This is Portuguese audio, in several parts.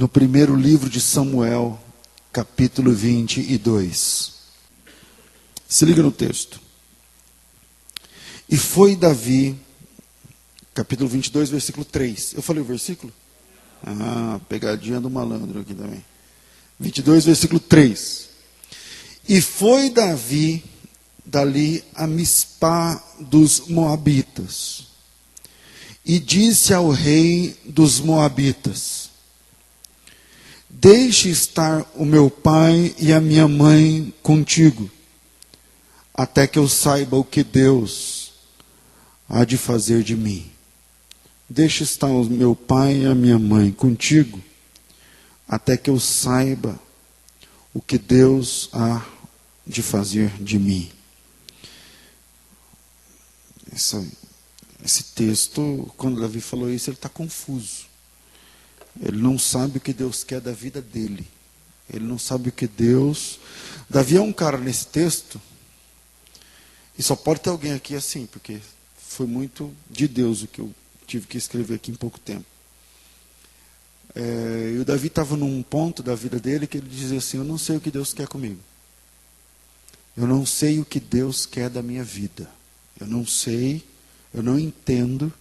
no primeiro livro de Samuel, capítulo 22. Se liga no texto. E foi Davi, capítulo 22, versículo 3. Eu falei o versículo? Pegadinha do malandro aqui também. 22, versículo 3. E foi Davi dali a Mispá dos Moabitas, e disse ao rei dos Moabitas: deixe estar o meu pai e a minha mãe contigo, até que eu saiba o que Deus há de fazer de mim. Deixe estar o meu pai e a minha mãe contigo, até que eu saiba o que Deus há de fazer de mim. Esse texto, quando Davi falou isso, ele está confuso. Ele não sabe o que Deus quer da vida dele. Ele não sabe o que Deus... Davi é um cara nesse texto, e só pode ter alguém aqui assim, porque foi muito de Deus o que eu tive que escrever aqui em pouco tempo. E o Davi estava num ponto da vida dele que ele dizia assim: eu não sei o que Deus quer comigo. Eu não sei o que Deus quer da minha vida. Eu não sei, eu não entendo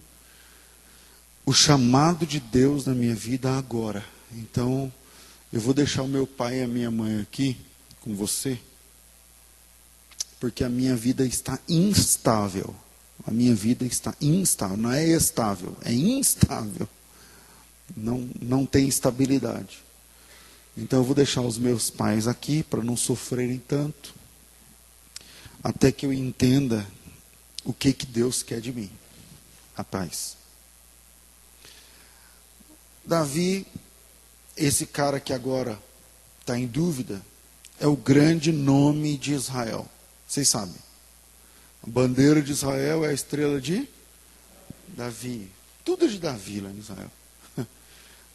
o chamado de Deus na minha vida agora. Então, eu vou deixar o meu pai e a minha mãe aqui com você, porque a minha vida está instável. A minha vida está instável, não é estável, é instável. Não tem estabilidade. Então eu vou deixar os meus pais aqui para não sofrerem tanto, até que eu entenda o que Deus quer de mim. Rapaz, Davi, esse cara que agora está em dúvida, é o grande nome de Israel. Vocês sabem. A bandeira de Israel é a estrela de Davi. Tudo é de Davi lá em Israel.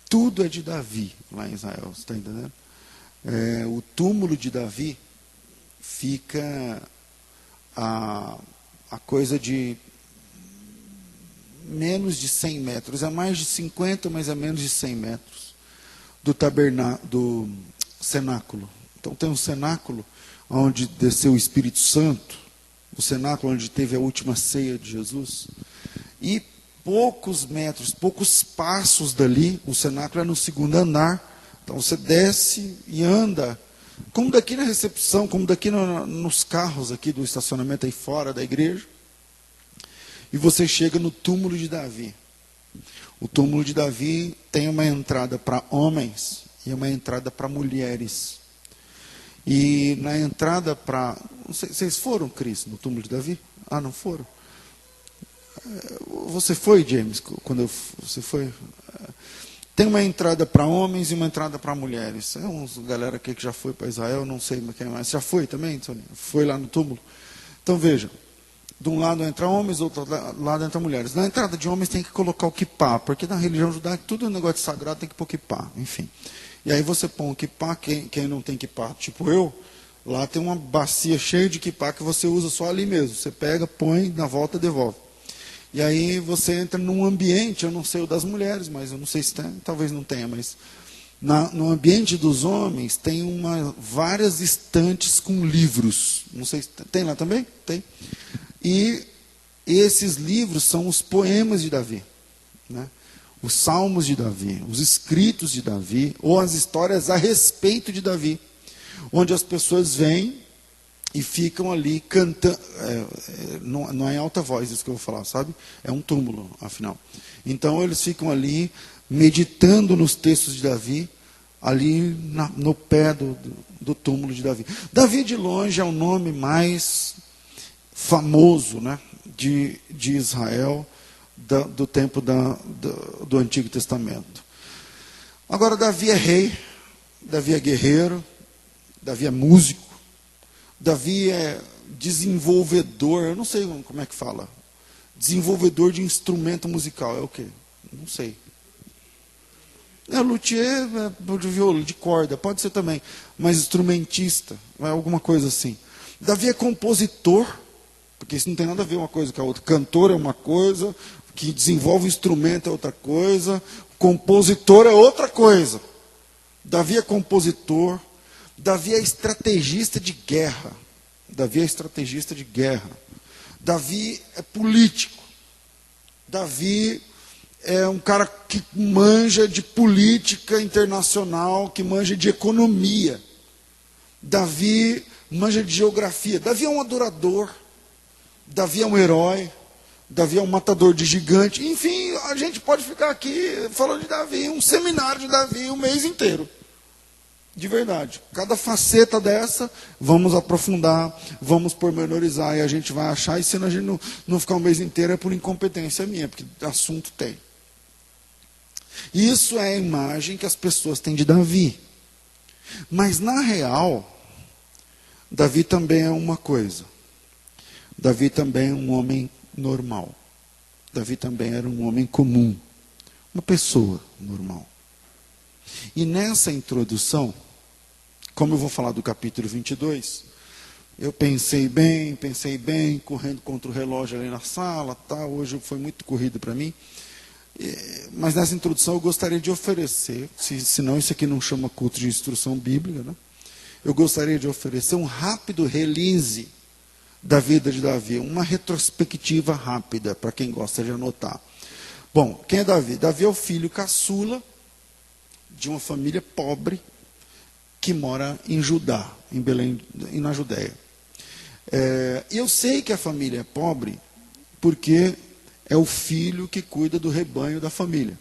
Tudo é de Davi lá em Israel. Você está entendendo? O túmulo de Davi fica a coisa de menos de 100 metros. É mais de 50, mas é menos de 100 metros do cenáculo. Então tem um cenáculo onde desceu o Espírito Santo, o cenáculo onde teve a última ceia de Jesus, e poucos metros, poucos passos dali, o cenáculo é no segundo andar, então você desce e anda, como daqui na recepção, como daqui nos carros aqui do estacionamento aí fora da igreja, e você chega no túmulo de Davi. O túmulo de Davi tem uma entrada para homens e uma entrada para mulheres. E na entrada para... Vocês foram, Cris, no túmulo de Davi? Não foram? Você foi, James, quando você foi? Tem uma entrada para homens e uma entrada para mulheres. É uns galera aqui que já foi para Israel, não sei quem mais. Já foi também, Sonia? Foi lá no túmulo? Então veja, de um lado entra homens, do outro lado entra mulheres. Na entrada de homens tem que colocar o kippá, porque na religião judaica tudo é negócio sagrado, tem que pôr kippá, enfim. E aí você põe o kippá, quem não tem kippá, tipo eu, lá tem uma bacia cheia de kippá que você usa só ali mesmo. Você pega, põe, na volta devolve. E aí você entra num ambiente, eu não sei o das mulheres, mas eu não sei se tem, talvez não tenha, mas no ambiente dos homens tem várias estantes com livros. Não sei se tem lá também? Tem. E esses livros são os poemas de Davi, né? Os salmos de Davi, os escritos de Davi, ou as histórias a respeito de Davi, onde as pessoas vêm e ficam ali cantando, não é em alta voz isso que eu vou falar, sabe? É um túmulo, afinal. Então eles ficam ali meditando nos textos de Davi, ali no pé do túmulo de Davi. Davi de longe é o nome mais famoso, né, de Israel, do tempo do Antigo Testamento. Agora Davi é rei, Davi é guerreiro, Davi é músico, Davi é desenvolvedor, eu não sei como é que fala, desenvolvedor de instrumento musical, é o quê? Não sei. Luthier, de violão, de corda, pode ser também, mas instrumentista, alguma coisa assim. Davi é compositor, porque isso não tem nada a ver uma coisa com a outra. Cantor é uma coisa, que desenvolve instrumento é outra coisa, compositor é outra coisa. Davi é compositor, Davi é estrategista de guerra. Davi é estrategista de guerra. Davi é político. Davi é um cara que manja de política internacional, que manja de economia. Davi manja de geografia. Davi é um adorador. Davi é um herói. Davi é um matador de gigante. Enfim, a gente pode ficar aqui falando de Davi, um seminário de Davi o mês inteiro. De verdade. Cada faceta dessa, vamos aprofundar, vamos pormenorizar, e a gente vai achar, e se a gente não ficar o mês inteiro é por incompetência minha, porque assunto tem. Isso é a imagem que as pessoas têm de Davi. Mas, na real, Davi também é uma coisa. Davi também é um homem normal. Davi também era um homem comum. Uma pessoa normal. E nessa introdução, como eu vou falar do capítulo 22, eu pensei bem, correndo contra o relógio ali na sala, tá? Hoje foi muito corrido para mim. Mas nessa introdução eu gostaria de oferecer, senão isso aqui não chama culto de instrução bíblica, né? Eu gostaria de oferecer um rápido release da vida de Davi, uma retrospectiva rápida, para quem gosta de anotar. Bom, quem é Davi? Davi é o filho caçula de uma família pobre que mora em Judá, em Belém, e na Judéia. Eu sei que a família é pobre porque é o filho que cuida do rebanho da família.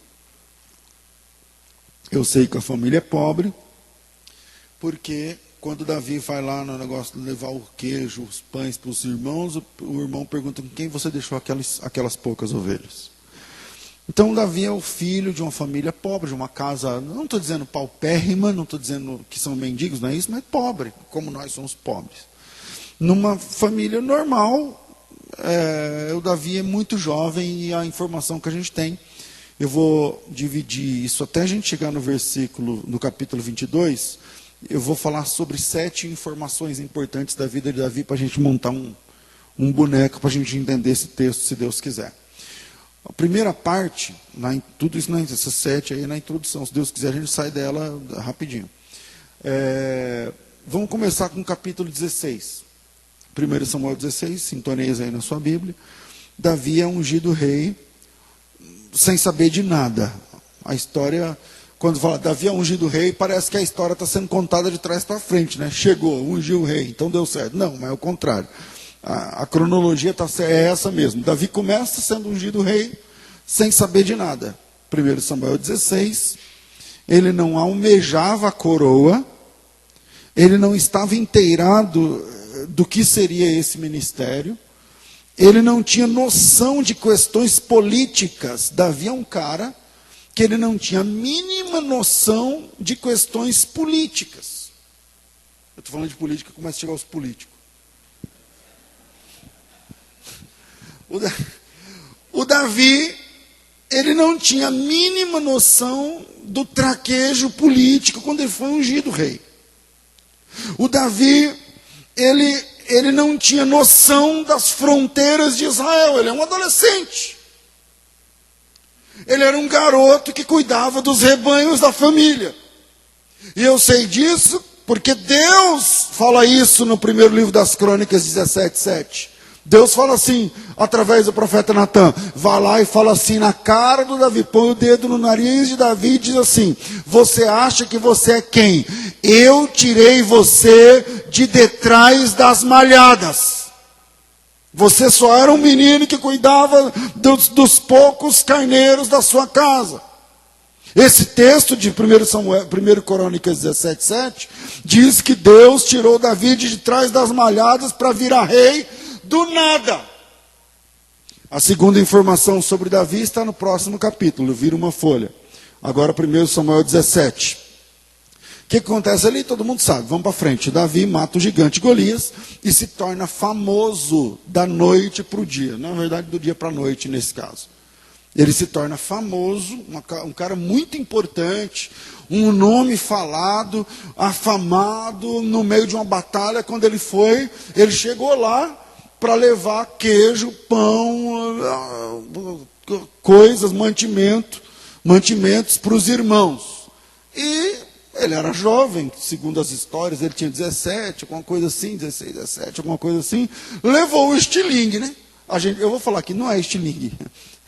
Eu sei que a família é pobre porque quando Davi vai lá no negócio de levar o queijo, os pães para os irmãos, o irmão pergunta com quem você deixou aquelas poucas ovelhas. Então, Davi é o filho de uma família pobre, de uma casa, não estou dizendo paupérrima, não estou dizendo que são mendigos, não é isso, mas pobre, como nós somos pobres. Numa família normal, o Davi é muito jovem e a informação que a gente tem, eu vou dividir isso até a gente chegar no capítulo 22, eu vou falar sobre 7 informações importantes da vida de Davi para a gente montar um boneco, para a gente entender esse texto, se Deus quiser. A primeira parte, tudo isso, essas 7 aí na introdução, se Deus quiser a gente sai dela rapidinho. Vamos começar com o capítulo 16. 1 Samuel 16, sintoniza aí na sua Bíblia. Davi é ungido rei, sem saber de nada. A história, quando fala Davi é ungido rei, parece que a história está sendo contada de trás para frente, né? Chegou, ungiu o rei, então deu certo. Não, mas é o contrário. A cronologia é essa mesmo. Davi começa sendo ungido rei, sem saber de nada. 1 Samuel 16, ele não almejava a coroa, ele não estava inteirado do que seria esse ministério, ele não tinha noção de questões políticas. Davi é um cara que ele não tinha a mínima noção de questões políticas. Eu estou falando de política, começa a chegar os políticos. O Davi, ele não tinha a mínima noção do traquejo político quando ele foi ungido rei. O Davi, ele não tinha noção das fronteiras de Israel, ele é um adolescente. Ele era um garoto que cuidava dos rebanhos da família. E eu sei disso porque Deus fala isso no primeiro livro das Crônicas 17:7. Deus fala assim, através do profeta Natan, vai lá e fala assim na cara do Davi, põe o dedo no nariz de Davi e diz assim, você acha que você é quem? Eu tirei você de detrás das malhadas. Você só era um menino que cuidava dos poucos carneiros da sua casa. Esse texto de 1 Crônicas 17:7 diz que Deus tirou Davi de trás das malhadas para virar rei do nada. A segunda informação sobre Davi está no próximo capítulo, vira uma folha. Agora 1 Samuel 17. O que acontece ali? Todo mundo sabe, vamos para frente. Davi mata o gigante Golias e se torna famoso da noite para o dia. Na verdade, do dia para a noite nesse caso. Ele se torna famoso, um cara muito importante, um nome falado, afamado no meio de uma batalha. Quando ele chegou lá para levar queijo, pão, coisas, mantimentos para os irmãos. E Ele era jovem, segundo as histórias, ele tinha 17, alguma coisa assim, 16, 17, alguma coisa assim. Levou o estilingue, né? Eu vou falar que não é estilingue,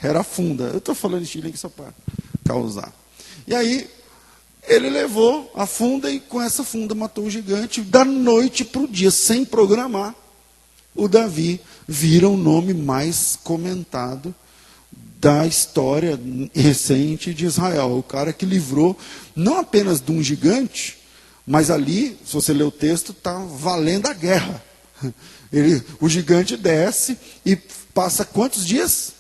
era funda. Eu estou falando estilingue só para causar. E aí, ele levou a funda e com essa funda matou o gigante. Da noite para o dia, sem programar, o Davi vira o nome mais comentado da história recente de Israel. O cara que livrou não apenas de um gigante, mas ali, se você ler o texto, está valendo a guerra. O gigante desce e passa quantos dias?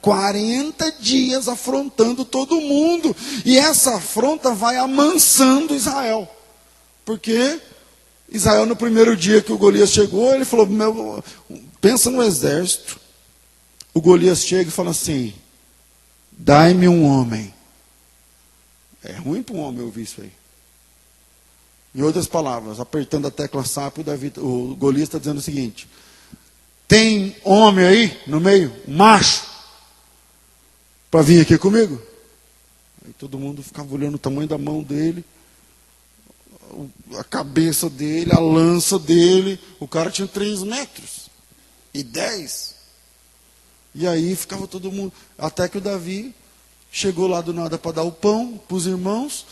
40 dias afrontando todo mundo. E essa afronta vai amansando Israel. Porque Israel, no primeiro dia que o Golias chegou, ele falou, pensa no exército. O Golias chega e fala assim, dai-me um homem. É ruim para um homem ouvir isso aí. Em outras palavras, apertando a tecla SAP, o Golias está dizendo o seguinte, tem homem aí no meio, macho, para vir aqui comigo? Aí todo mundo ficava olhando o tamanho da mão dele, a cabeça dele, a lança dele. O cara tinha 3 metros e 10. E aí ficava todo mundo, até que o Davi chegou lá do nada para dar o pão para os irmãos,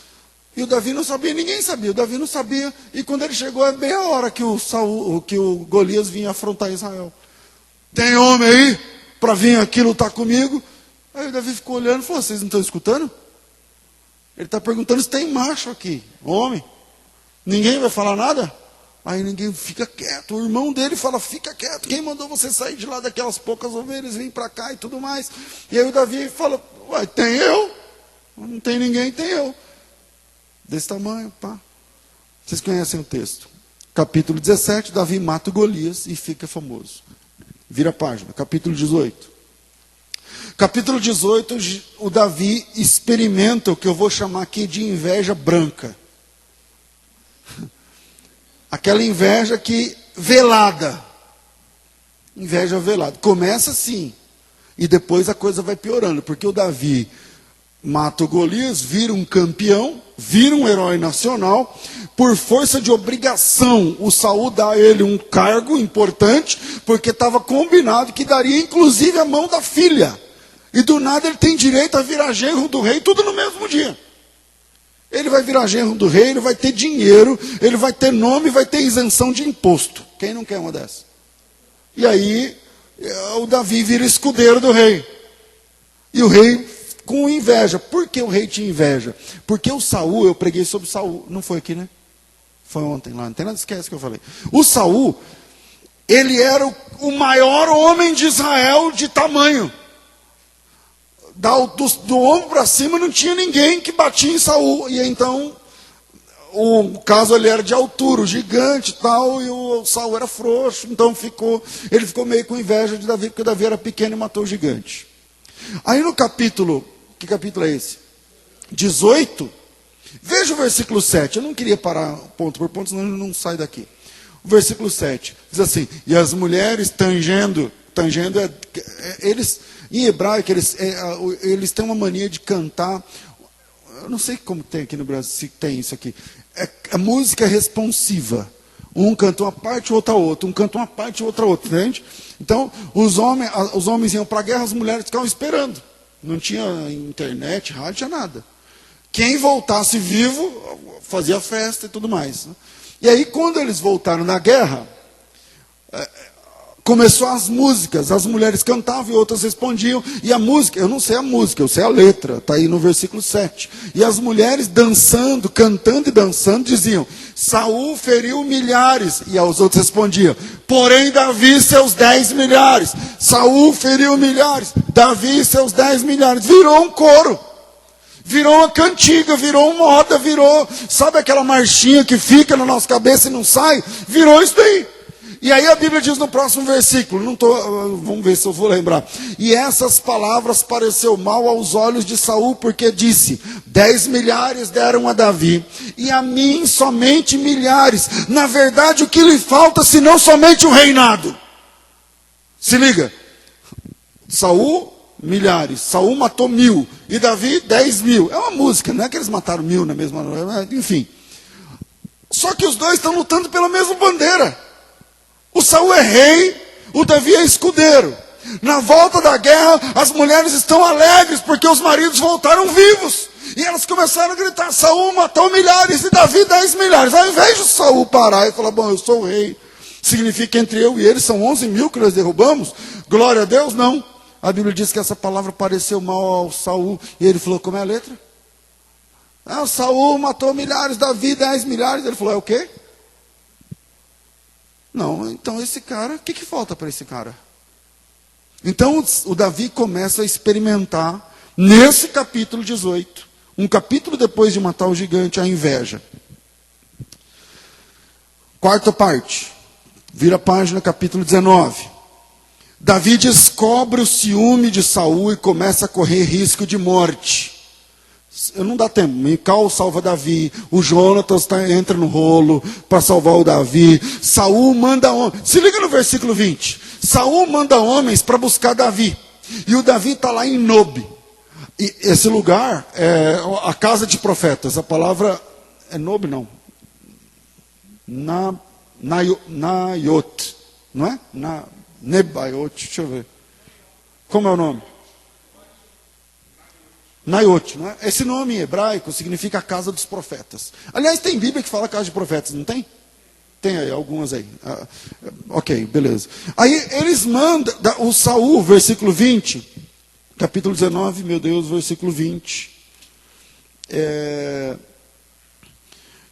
e o Davi não sabia, ninguém sabia, o Davi não sabia, e quando ele chegou, é bem a hora que o Golias vinha afrontar Israel. Tem homem aí para vir aqui lutar comigo? Aí o Davi ficou olhando e falou, vocês não estão escutando? Ele está perguntando se tem macho aqui, homem. Ninguém vai falar nada? Aí ninguém fica quieto. O irmão dele fala, fica quieto. Quem mandou você sair de lá daquelas poucas ovelhas, vir para cá e tudo mais? E aí o Davi fala, uai, tem eu? Não tem ninguém, tem eu. Desse tamanho, pá. Vocês conhecem o texto. Capítulo 17, Davi mata o Golias e fica famoso. Vira a página. Capítulo 18. Capítulo 18, o Davi experimenta o que eu vou chamar aqui de inveja branca. Aquela inveja velada. Inveja velada. Começa assim. E depois a coisa vai piorando. Porque o Davi mata o Golias, vira um campeão, vira um herói nacional. Por força de obrigação, o Saul dá a ele um cargo importante, porque estava combinado que daria inclusive a mão da filha. E do nada ele tem direito a virar genro do rei, tudo no mesmo dia. Ele vai virar genro do rei, ele vai ter dinheiro, ele vai ter nome, vai ter isenção de imposto. Quem não quer uma dessas? E aí, o Davi vira escudeiro do rei. E o rei com inveja. Por que o rei tinha inveja? Porque o Saul, eu preguei sobre Saul, não foi aqui, né? Foi ontem lá, não tem nada, esquece que eu falei. O Saul, ele era o maior homem de Israel de tamanho. Do ombro para cima não tinha ninguém que batia em Saul. E então, o caso ele era de altura, o gigante e tal, e o Saul era frouxo, então ele ficou meio com inveja de Davi, porque Davi era pequeno e matou o gigante. Aí no capítulo, que capítulo é esse? 18, veja o versículo 7, eu não queria parar ponto por ponto, senão ele não sai daqui. O versículo 7, diz assim, e as mulheres tangendo eles, em hebraico, eles têm uma mania de cantar, eu não sei como tem aqui no Brasil, se tem isso aqui, é música responsiva. Um canta uma parte, o outro a outra. Um canta uma parte, o outro a outra, entende? Então, os homens iam para a guerra, as mulheres ficavam esperando. Não tinha internet, rádio, tinha nada. Quem voltasse vivo, fazia festa e tudo mais. E aí, quando eles voltaram da guerra, começou as músicas, as mulheres cantavam e outras respondiam, e a música, eu não sei a música, eu sei a letra, está aí no versículo 7. E as mulheres dançando, cantando e dançando, diziam, Saul feriu milhares, e os outros respondiam, porém Davi seus 10 milhares, Saul feriu milhares, Davi seus 10 milhares, virou um coro. Virou uma cantiga, virou uma moda, sabe aquela marchinha que fica na nossa cabeça e não sai? Virou isso daí. E aí a Bíblia diz no próximo versículo, vamos ver se eu vou lembrar. E essas palavras pareceu mal aos olhos de Saul, porque disse, 10 milhares deram a Davi, e a mim somente milhares. Na verdade, o que lhe falta, senão somente o reinado? Se liga, Saul, milhares. Saul matou 1000 e Davi 10.000. É uma música, não é que eles mataram 1000 na mesma noite, enfim. Só que os dois estão lutando pela mesma bandeira. O Saul é rei, o Davi é escudeiro. Na volta da guerra, as mulheres estão alegres porque os maridos voltaram vivos. E elas começaram a gritar: Saul matou milhares e Davi 10 milhares. Ao invés de Saul parar e falar: bom, eu sou o rei, significa que entre eu e ele são 11.000 que nós derrubamos, glória a Deus, não. A Bíblia diz que essa palavra pareceu mal ao Saul, e ele falou: como é a letra? Ah, Saul matou milhares, Davi 10 milhares. Ele falou: é o quê? Não, então esse cara, o que falta para esse cara? Então o Davi começa a experimentar, nesse capítulo 18, um capítulo depois de matar o gigante, a inveja. Quarta parte, vira a página, capítulo 19. Davi descobre o ciúme de Saul e começa a correr risco de morte. Não dá tempo. Mical salva Davi, o Jonatas entra no rolo para salvar o Davi. Saul manda homens. Se liga no versículo 20. Saul manda homens para buscar Davi. E o Davi está lá em Nob. E esse lugar é a casa de profetas. A palavra é Nob, não. Naiot. Não é? Nebaiot. Deixa eu ver. Como é o nome? Naiot, não é? Esse nome em hebraico significa a casa dos profetas. Aliás, tem Bíblia que fala casa de profetas, não tem? Tem aí, algumas aí. Ok, beleza. Aí eles mandam, o Saul, versículo 20, capítulo 19, meu Deus, versículo 20.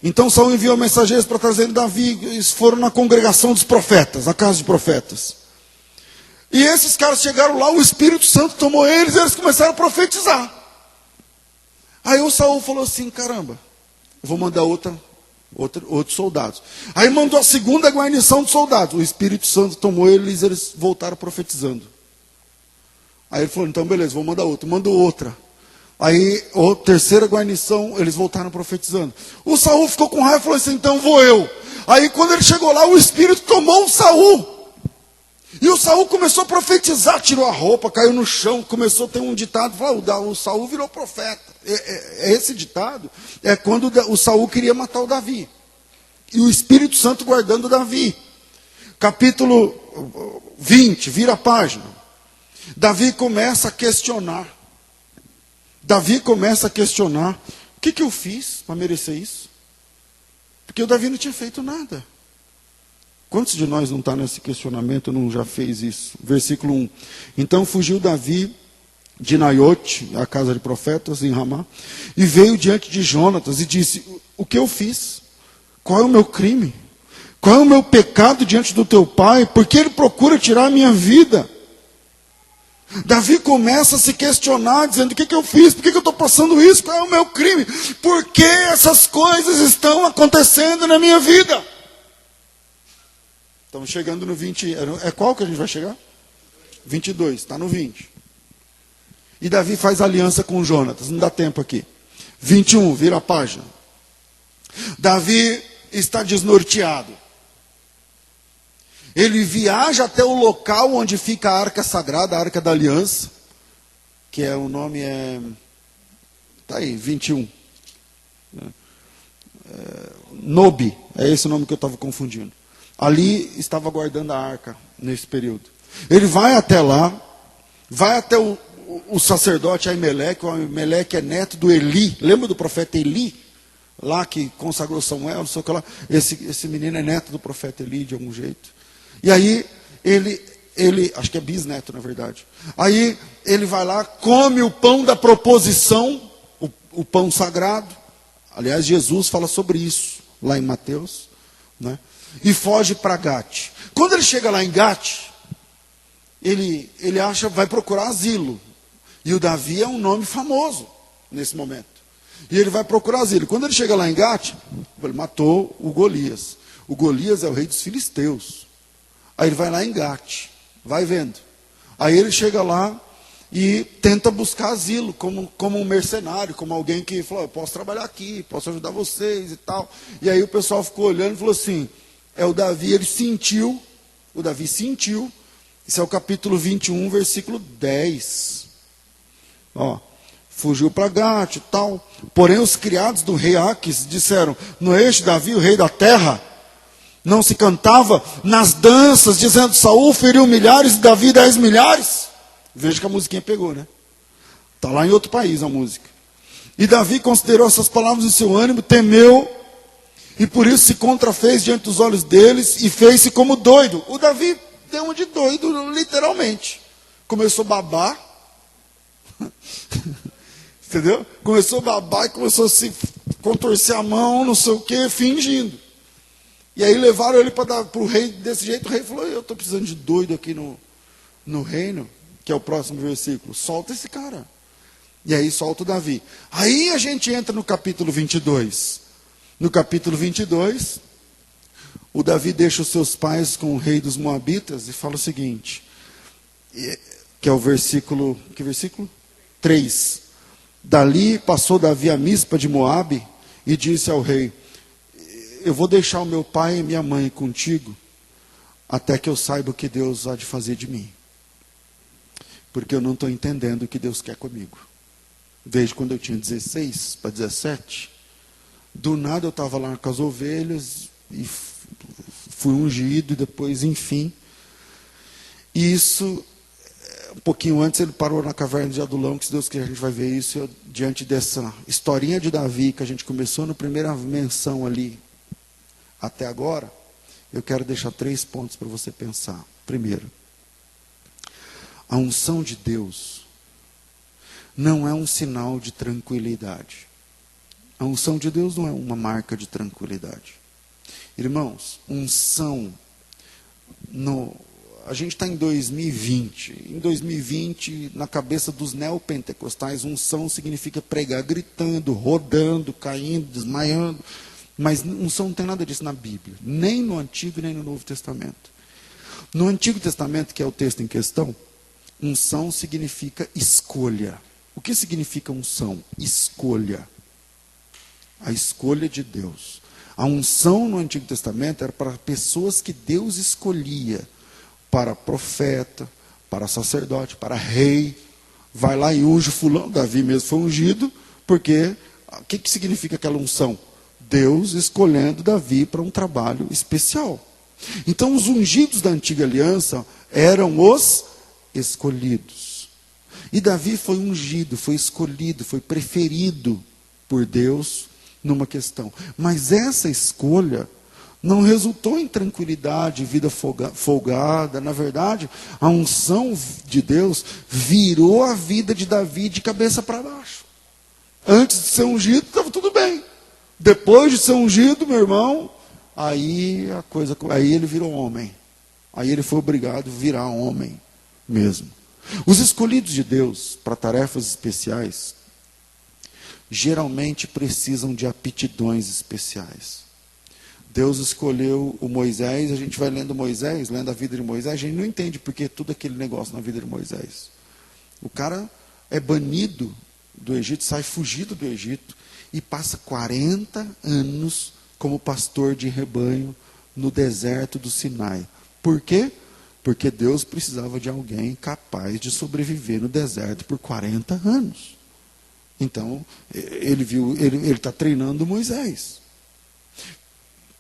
Então Saul enviou mensageiros para trazer Davi, eles foram na congregação dos profetas, na casa de profetas. E esses caras chegaram lá, o Espírito Santo tomou eles e eles começaram a profetizar. Aí o Saul falou assim: caramba, eu vou mandar outros soldados. Aí mandou a segunda guarnição de soldados. O Espírito Santo tomou eles e eles voltaram profetizando. Aí ele falou: então beleza, vou mandar outra. Mandou outra. Aí a terceira guarnição, eles voltaram profetizando. O Saul ficou com raiva e falou assim: então vou eu. Aí quando ele chegou lá, o Espírito tomou o Saul. E o Saul começou a profetizar, tirou a roupa, caiu no chão, começou a ter um ditado, falou: o Saul virou profeta. Esse ditado é quando o Saul queria matar o Davi. E o Espírito Santo guardando Davi. Capítulo 20, vira a página. Davi começa a questionar. O que eu fiz para merecer isso? Porque o Davi não tinha feito nada. Quantos de nós não está nesse questionamento, não já fez isso? Versículo 1. Então fugiu Davi de Naiote, a casa de profetas, em Ramá, e veio diante de Jonatas e disse: o que eu fiz? Qual é o meu crime? Qual é o meu pecado diante do teu pai? Por que ele procura tirar a minha vida? Davi começa a se questionar, dizendo: o que eu fiz? Por que eu estou passando isso? Qual é o meu crime? Por que essas coisas estão acontecendo na minha vida? Estamos chegando no 20. É qual que a gente vai chegar? 22, está no 20. E Davi faz aliança com Jonatas. Não dá tempo aqui. 21, vira a página. Davi está desnorteado. Ele viaja até o local onde fica a arca sagrada, a arca da aliança. Que é o nome está aí, 21. Nob, é esse o nome que eu estava confundindo. Ali estava guardando a arca nesse período. Ele vai até lá, vai até o sacerdote Aimeleque. O Aimeleque é neto do Eli. Lembra do profeta Eli? Lá que consagrou Samuel, não sei o que lá. Esse menino é neto do profeta Eli de algum jeito. E aí ele, acho que é bisneto na verdade. Aí ele vai lá, come o pão da proposição, o pão sagrado. Aliás, Jesus fala sobre isso lá em Mateus, né? E foge para Gate. Quando ele chega lá em Gate, ele vai procurar asilo. E o Davi é um nome famoso nesse momento. E ele vai procurar asilo. Quando ele chega lá em Gate, ele matou o Golias. O Golias é o rei dos filisteus. Aí ele vai lá em Gate, vai vendo. Aí ele chega lá e tenta buscar asilo, como um mercenário, como alguém que falou: eu posso trabalhar aqui, posso ajudar vocês e tal. E aí o pessoal ficou olhando e falou assim: é o Davi, o Davi sentiu. Isso é o capítulo 21, versículo 10. Ó, fugiu para Gate e tal. Porém, os criados do rei Aques disseram: não é este Davi, o rei da terra? Não se cantava nas danças, dizendo: Saul feriu milhares e Davi 10 milhares? Veja que a musiquinha pegou, né? Está lá em outro país a música. E Davi considerou essas palavras em seu ânimo, temeu, e por isso se contrafez diante dos olhos deles, e fez-se como doido. O Davi deu uma de doido, literalmente. Começou a babar. Entendeu? Começou a babar e começou a se contorcer a mão, não sei o que, fingindo. E aí levaram ele para o rei desse jeito. O rei falou: eu estou precisando de doido aqui no reino, que é o próximo versículo. Solta esse cara. E aí solta o Davi. Aí a gente entra no capítulo 22. No capítulo 22, o Davi deixa os seus pais com o rei dos Moabitas e fala o seguinte, que é o versículo, que versículo? 3. Dali passou Davi a Mispa de Moabe e disse ao rei: eu vou deixar o meu pai e minha mãe contigo, até que eu saiba o que Deus há de fazer de mim. Porque eu não estou entendendo o que Deus quer comigo. Desde quando eu tinha 16 para 17, do nada eu estava lá com as ovelhas, e fui ungido, e depois, enfim. E isso, um pouquinho antes, ele parou na caverna de Adulão, que se Deus quiser a gente vai ver isso, diante dessa historinha de Davi, que a gente começou na primeira menção ali, até agora, eu quero deixar 3 pontos para você pensar. Primeiro, a unção de Deus não é um sinal de tranquilidade. A unção de Deus não é uma marca de tranquilidade. Irmãos, unção, a gente está em 2020. Em 2020, na cabeça dos neopentecostais, unção significa pregar gritando, rodando, caindo, desmaiando. Mas unção não tem nada disso na Bíblia, nem no Antigo nem no Novo Testamento. No Antigo Testamento, que é o texto em questão, unção significa escolha. O que significa unção? Escolha. A escolha de Deus. A unção no Antigo Testamento era para pessoas que Deus escolhia, para profeta, para sacerdote, para rei. Vai lá e unge fulano. Davi mesmo foi ungido, porque o que significa aquela unção? Deus escolhendo Davi para um trabalho especial. Então, os ungidos da antiga aliança eram os escolhidos. E Davi foi ungido, foi escolhido, foi preferido por Deus numa questão. Mas essa escolha não resultou em tranquilidade, vida folgada. Na verdade, a unção de Deus virou a vida de Davi de cabeça para baixo. Antes de ser ungido, estava tudo bem. Depois de ser ungido, meu irmão, aí ele virou homem. Aí ele foi obrigado a virar homem mesmo. Os escolhidos de Deus para tarefas especiais geralmente precisam de aptidões especiais. Deus escolheu o Moisés, a gente vai lendo Moisés, lendo a vida de Moisés, a gente não entende porque tudo aquele negócio na vida de Moisés. O cara é banido do Egito, sai fugido do Egito e passa 40 anos como pastor de rebanho no deserto do Sinai. Por quê? Porque Deus precisava de alguém capaz de sobreviver no deserto por 40 anos. Então, ele está treinando Moisés.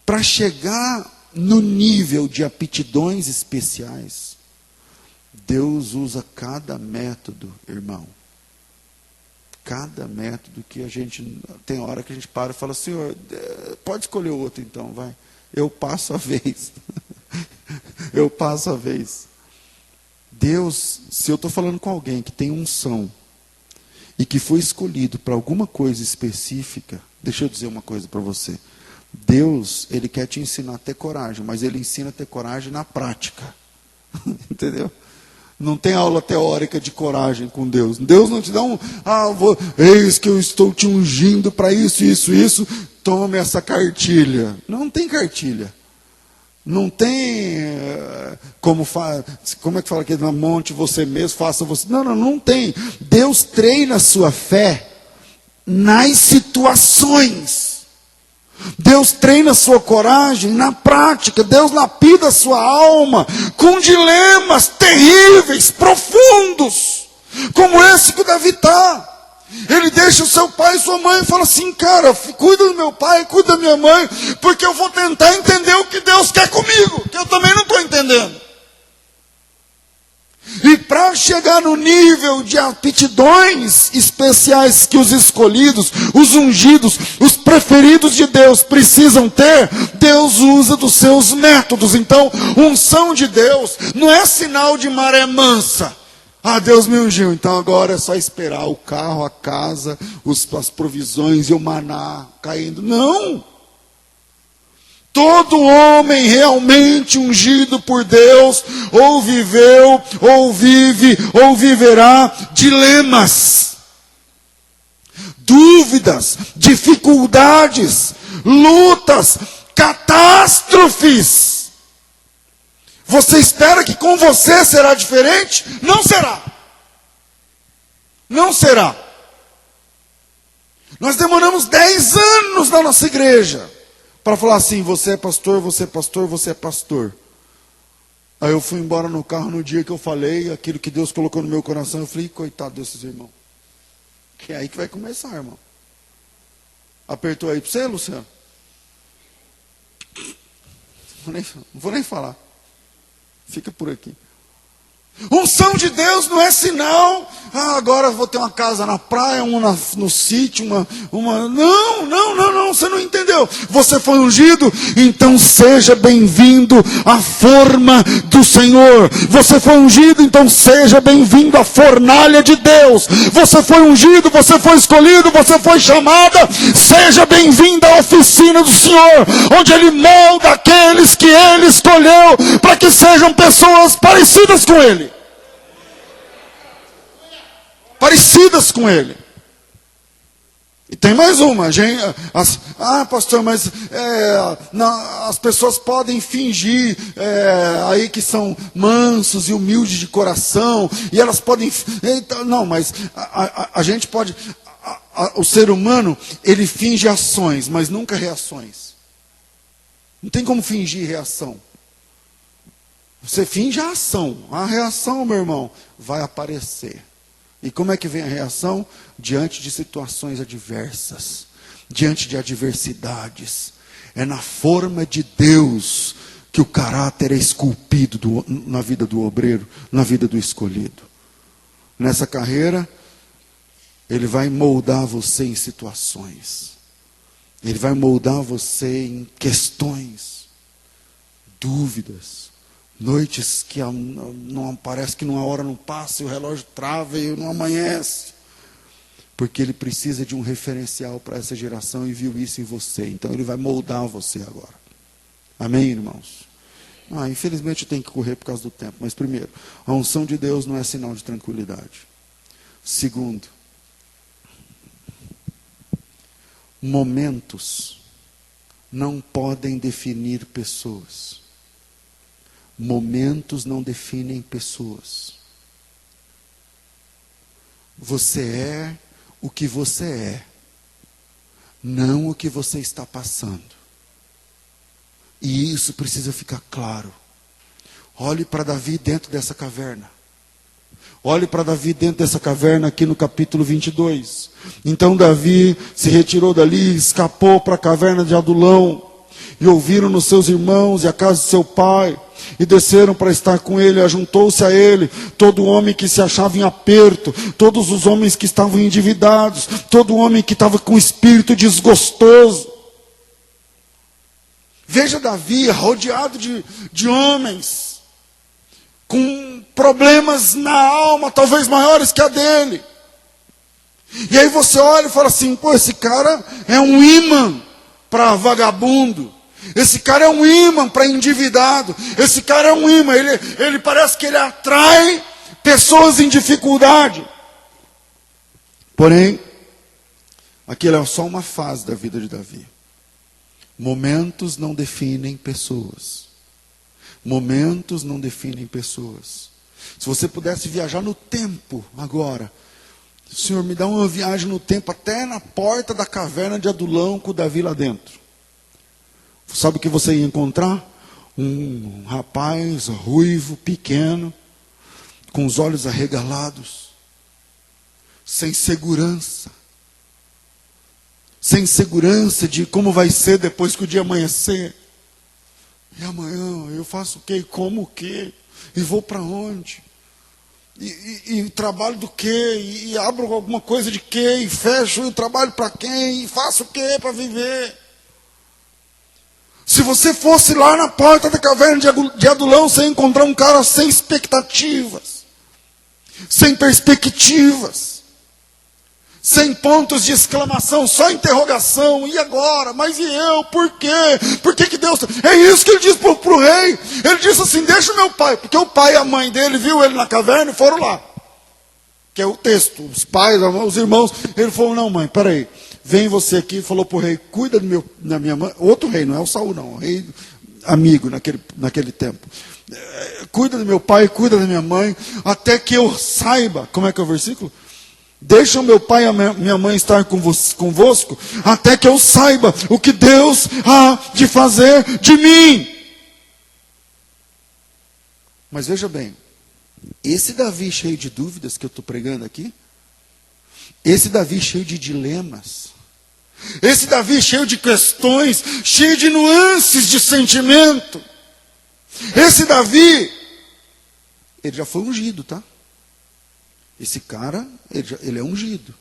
Para chegar no nível de aptidões especiais, Deus usa cada método, irmão. Cada método que a gente... Tem hora que a gente para e fala: Senhor, pode escolher o outro então, vai. Eu passo a vez. Eu passo a vez. Deus, se eu estou falando com alguém que tem unção e que foi escolhido para alguma coisa específica, deixa eu dizer uma coisa para você. Deus, Ele quer te ensinar a ter coragem, mas Ele ensina a ter coragem na prática. Entendeu? Não tem aula teórica de coragem com Deus. Deus não te dá eis que eu estou te ungindo para isso, isso, isso, tome essa cartilha. Não tem cartilha. Não tem como é que fala aqui, na monte você mesmo, faça você. Não tem. Deus treina a sua fé nas situações. Deus treina a sua coragem na prática. Deus lapida a sua alma com dilemas terríveis, profundos. Como esse que o Davi está. Ele deixa o seu pai e sua mãe e fala assim, cara, cuida do meu pai, cuida da minha mãe, porque eu vou tentar entender o que Deus quer comigo, que eu também não estou entendendo. E para chegar no nível de aptidões especiais que os escolhidos, os ungidos, os preferidos de Deus precisam ter, Deus usa dos seus métodos. Então, unção de Deus não é sinal de maré mansa. Ah, Deus me ungiu, então agora é só esperar o carro, a casa, as provisões e o maná caindo. Não! Todo homem realmente ungido por Deus, ou viveu, ou vive, ou viverá dilemas, dúvidas, dificuldades, lutas, catástrofes. Você espera que com você será diferente? Não será. Não será. Nós demoramos 10 anos na nossa igreja para falar assim, você é pastor, você é pastor, você é pastor. Aí eu fui embora no carro no dia que eu falei, aquilo que Deus colocou no meu coração, eu falei, coitado desses irmãos. Que é aí que vai começar, irmão. Apertou aí para você, Luciano? Não vou nem falar. Fica por aqui. Unção de Deus não é sinal, agora vou ter uma casa na praia, uma no sítio, não, você não entendeu. Você foi ungido, então seja bem-vindo à forma do Senhor. Você foi ungido, então seja bem-vindo à fornalha de Deus. Você foi ungido, você foi escolhido, você foi chamada, seja bem-vindo à oficina do Senhor, onde Ele molda aqueles que Ele escolheu, para que sejam pessoas parecidas com Ele. Parecidas com Ele. E tem mais uma. Pastor, mas as pessoas podem fingir aí que são mansos e humildes de coração, e elas podem... Não, mas a gente pode... O ser humano, ele finge ações, mas nunca reações. Não tem como fingir reação. Você finge a ação. A reação, meu irmão, vai aparecer. E como é que vem a reação? Diante de situações adversas, diante de adversidades. É na forma de Deus que o caráter é esculpido na vida do obreiro, na vida do escolhido. Nessa carreira, Ele vai moldar você em situações. Ele vai moldar você em questões, dúvidas. Noites que não parece que numa hora não passa, e o relógio trava e não amanhece. Porque Ele precisa de um referencial para essa geração e viu isso em você. Então Ele vai moldar você agora. Amém, irmãos? Infelizmente eu tenho que correr por causa do tempo. Mas primeiro, a unção de Deus não é sinal de tranquilidade. Segundo, momentos não podem definir pessoas. Momentos não definem pessoas. Você é o que você é, não o que você está passando. E isso precisa ficar claro. Olhe para Davi dentro dessa caverna. Olhe para Davi dentro dessa caverna aqui no capítulo 22. Então Davi se retirou dali, escapou para a caverna de Adulão. E ouviram nos seus irmãos e a casa de seu pai. E desceram para estar com ele, ajuntou-se a ele todo homem que se achava em aperto, todos os homens que estavam endividados, todo homem que estava com espírito desgostoso. Veja Davi rodeado de homens, com problemas na alma, talvez maiores que a dele. E aí você olha e fala assim, esse cara é um imã para vagabundo. Esse cara é um imã para endividado. Esse cara é um imã. Ele parece que ele atrai pessoas em dificuldade. Porém, aquilo é só uma fase da vida de Davi. Momentos não definem pessoas. Momentos não definem pessoas. Se você pudesse viajar no tempo agora, Senhor, me dá uma viagem no tempo até na porta da caverna de Adulão com o Davi lá dentro. Sabe o que você ia encontrar? Um rapaz ruivo, pequeno, com os olhos arregalados, sem segurança. Sem segurança de como vai ser depois que o dia amanhecer. E amanhã eu faço o quê? E como o quê? E vou para onde? E trabalho do quê? E abro alguma coisa de quê? E fecho, e trabalho para quem? E faço o quê para viver? Se você fosse lá na porta da caverna de Adulão, você ia encontrar um cara sem expectativas, sem perspectivas, sem pontos de exclamação, só interrogação. E agora? Mas e eu? Por quê? Por que Deus... É isso que ele disse para o rei. Ele disse assim, deixa o meu pai. Porque o pai e a mãe dele viu ele na caverna e foram lá. Que é o texto. Os pais, os irmãos. Ele falou, não mãe, peraí. Vem você aqui. Falou para o rei, cuida da minha mãe. Outro rei, não é o Saul não. O rei amigo naquele tempo. Cuida do meu pai, cuida da minha mãe. Até que eu saiba. Como é que é o versículo? Deixa o meu pai e a minha mãe estar convosco, até que eu saiba o que Deus há de fazer de mim. Mas veja bem, esse Davi cheio de dúvidas que eu estou pregando aqui, esse Davi cheio de dilemas, esse Davi cheio de questões, cheio de nuances de sentimento, esse Davi, ele já foi ungido, tá? Esse cara, ele é ungido.